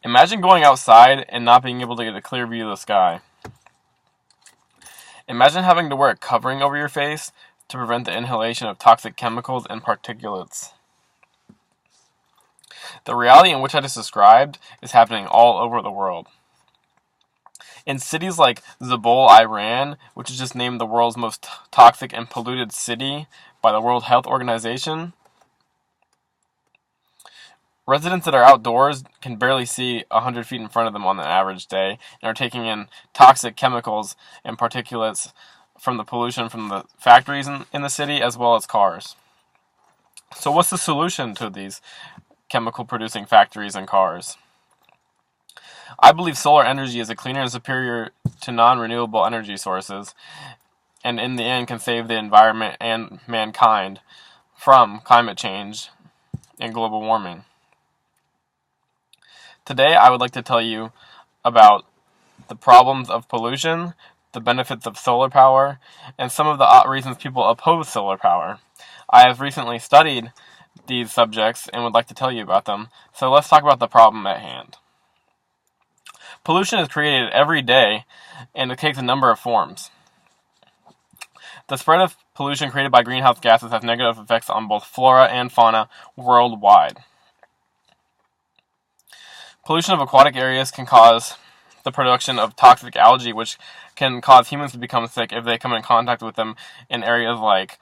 Imagine going outside and not being able to get a clear view of the sky. Imagine having to wear a covering over your face to prevent the inhalation of toxic chemicals and particulates. The reality in which I just described is happening all over the world. In cities like Zabul, Iran, which is just named the world's most toxic and polluted city by the World Health Organization, residents that are outdoors can barely see 100 feet in front of them on an average day and are taking in toxic chemicals and particulates from the pollution from the factories in the city as well as cars. So what's the solution to these chemical producing factories and cars? I believe solar energy is a cleaner and superior to non-renewable energy sources, and in the end can save the environment and mankind from climate change and global warming. Today, I would like to tell you about the problems of pollution, the benefits of solar power, and some of the reasons people oppose solar power. I have recently studied these subjects and would like to tell you about them, so let's talk about the problem at hand. Pollution is created every day, and it takes a number of forms. The spread of pollution created by greenhouse gases has negative effects on both flora and fauna worldwide. Pollution of aquatic areas can cause the production of toxic algae, which can cause humans to become sick if they come in contact with them in areas like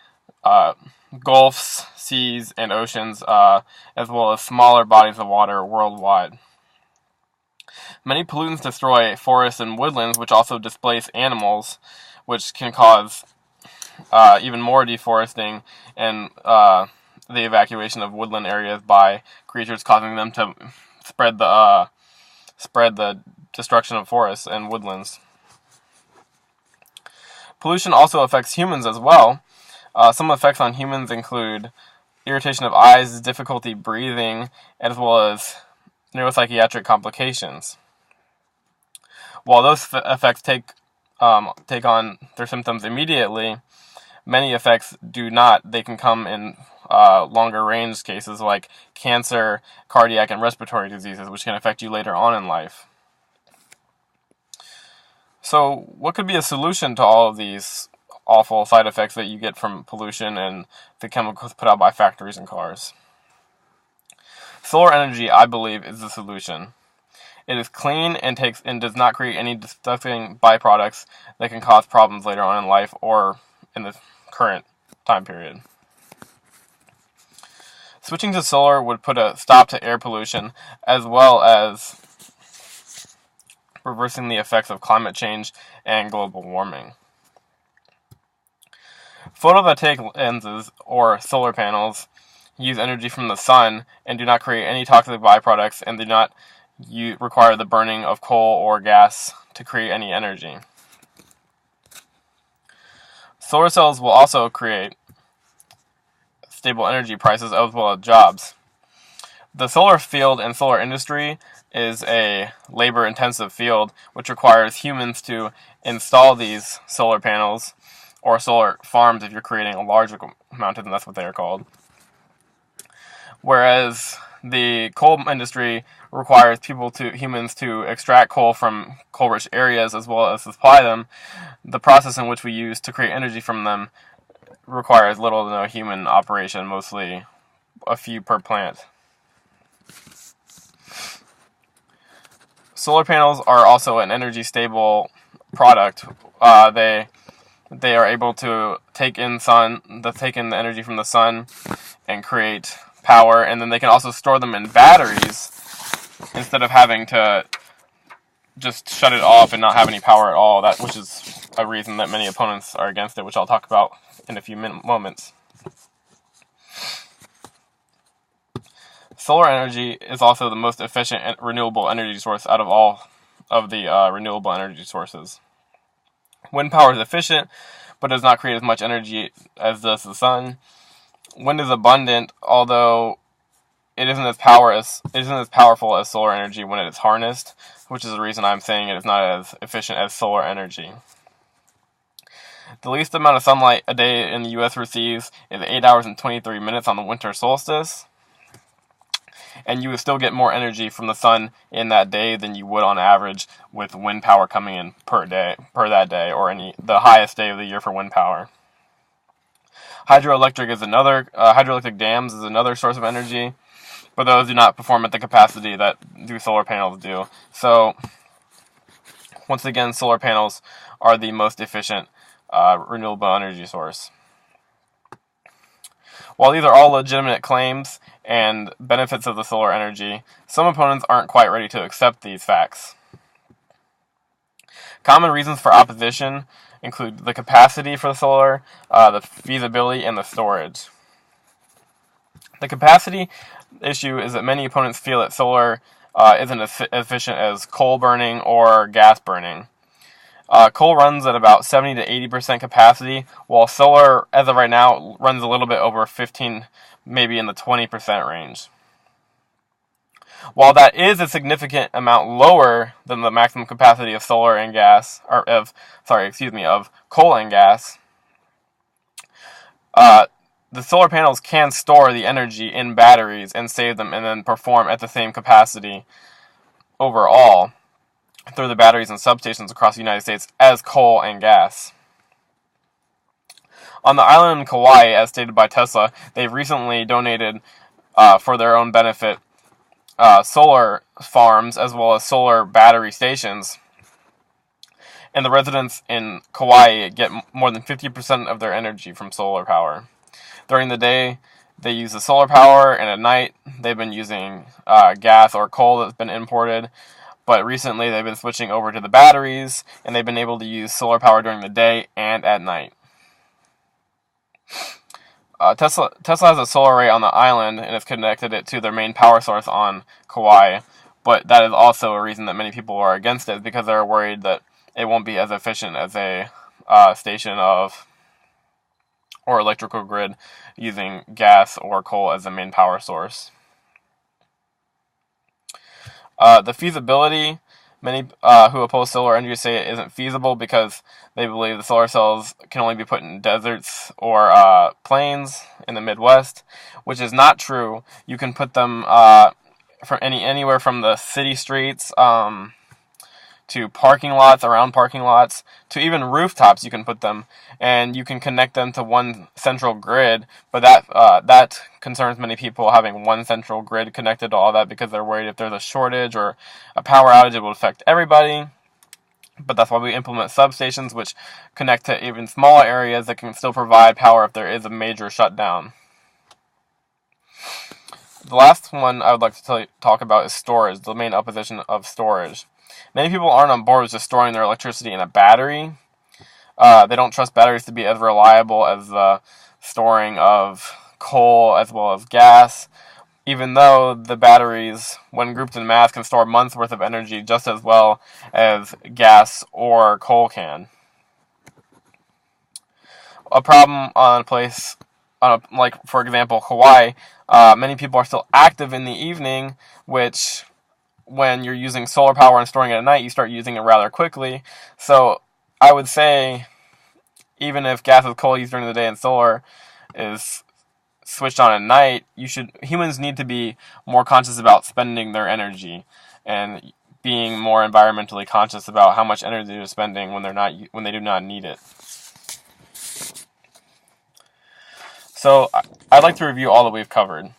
gulfs, seas, and oceans, as well as smaller bodies of water worldwide. Many pollutants destroy forests and woodlands, which also displace animals, which can cause even more deforesting and the evacuation of woodland areas by creatures, causing them to spread the destruction of forests and woodlands. Pollution also affects humans as well. Some effects on humans include irritation of eyes, difficulty breathing, as well as neuropsychiatric complications. While those effects take on their symptoms immediately, many effects do not. They can come in longer range cases like cancer, cardiac, and respiratory diseases, which can affect you later on in life. So, what could be a solution to all of these awful side effects that you get from pollution and the chemicals put out by factories and cars? Solar energy, I believe, is the solution. It is clean and does not create any disgusting byproducts that can cause problems later on in life or in the current time period. Switching to solar would put a stop to air pollution as well as reversing the effects of climate change and global warming. Photovoltaic lenses, or solar panels, use energy from the sun and do not create any toxic byproducts and do not require the burning of coal or gas to create any energy. Solar cells will also create stable energy prices as well as jobs. The solar field and solar industry is a labor-intensive field which requires humans to install these solar panels or solar farms if you're creating a large amount of them, that's what they are called. Whereas the coal industry requires humans to extract coal from coal-rich areas as well as supply them. The process in which we use to create energy from them requires little to no human operation, mostly a few per plant. Solar panels are also an energy stable product. They are able to take in the energy from the sun and create power, and then they can also store them in batteries instead of having to just shut it off and not have any power at all. Which is a reason that many opponents are against it, which I'll talk about in a few moments. Solar energy is also the most efficient and renewable energy source out of all of the renewable energy sources. Wind power is efficient, but does not create as much energy as does the sun. Wind is abundant, although it isn't as powerful as solar energy when it is harnessed, which is the reason I'm saying it is not as efficient as solar energy. The least amount of sunlight a day in the U.S. receives is 8 hours and 23 minutes on the winter solstice. and you would still get more energy from the sun in that day than you would on average with wind power coming in per that day, or the highest day of the year for wind power. Hydroelectric dams is another source of energy, but those do not perform at the capacity that solar panels do. So, once again, solar panels are the most efficient renewable energy source. While these are all legitimate claims and benefits of the solar energy, some opponents aren't quite ready to accept these facts. Common reasons for opposition include the capacity for the solar, the feasibility, and the storage. The capacity issue is that many opponents feel that solar isn't as efficient as coal burning or gas burning. Coal runs at about 70 to 80% capacity, while solar, as of right now, runs a little bit over 15, maybe in the 20% range. While that is a significant amount lower than the maximum capacity of solar and gas, of coal and gas, the solar panels can store the energy in batteries and save them and then perform at the same capacity overall through the batteries and substations across the United States as coal and gas. On the island in Kauai, as stated by Tesla, they've recently donated, for their own benefit, solar farms as well as solar battery stations. And the residents in Kauai get more than 50% of their energy from solar power. During the day, they use the solar power, and at night, they've been using gas or coal that's been imported. But recently, they've been switching over to the batteries, and they've been able to use solar power during the day and at night. Tesla has a solar array on the island, and has connected it to their main power source on Kauai. But that is also a reason that many people are against it, because they're worried that it won't be as efficient as a station or electrical grid using gas or coal as the main power source. The feasibility, many who oppose solar energy say it isn't feasible because they believe the solar cells can only be put in deserts or plains in the Midwest, which is not true. You can put them from anywhere from the city streets to parking lots, around parking lots, to even rooftops. You can put them, and you can connect them to one central grid. But that concerns many people, having one central grid connected to all that, because they're worried if there's a shortage or a power outage, it will affect everybody. But that's why we implement substations, which connect to even smaller areas that can still provide power if there is a major shutdown. The last one I would like to talk about is storage, the main opposition of storage. Many people aren't on board with just storing their electricity in a battery. They don't trust batteries to be as reliable as the storing of coal as well as gas, even though the batteries, when grouped in mass, can store months' worth of energy just as well as gas or coal can. A problem like, for example, Hawaii, many people are still active in the evening, which, when you're using solar power and storing it at night, you start using it rather quickly. So I would say, even if gas is coal used during the day and solar is switched on at night, humans need to be more conscious about spending their energy and being more environmentally conscious about how much energy they're spending when they do not need it. So I'd like to review all that we've covered.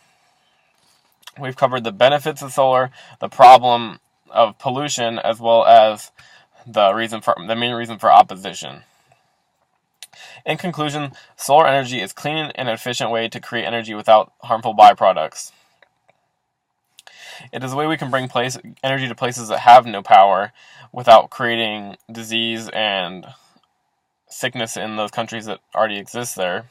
We've covered the benefits of solar, the problem of pollution, as well as the main reason for opposition. In conclusion, solar energy is a clean and efficient way to create energy without harmful byproducts. It is a way we can bring energy to places that have no power without creating disease and sickness in those countries that already exist there.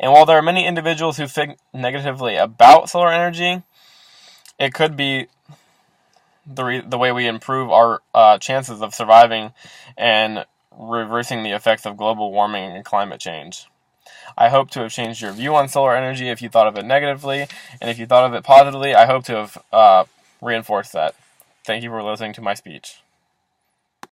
And while there are many individuals who think negatively about solar energy, it could be the way we improve our chances of surviving and reversing the effects of global warming and climate change. I hope to have changed your view on solar energy if you thought of it negatively, and if you thought of it positively, I hope to have reinforced that. Thank you for listening to my speech.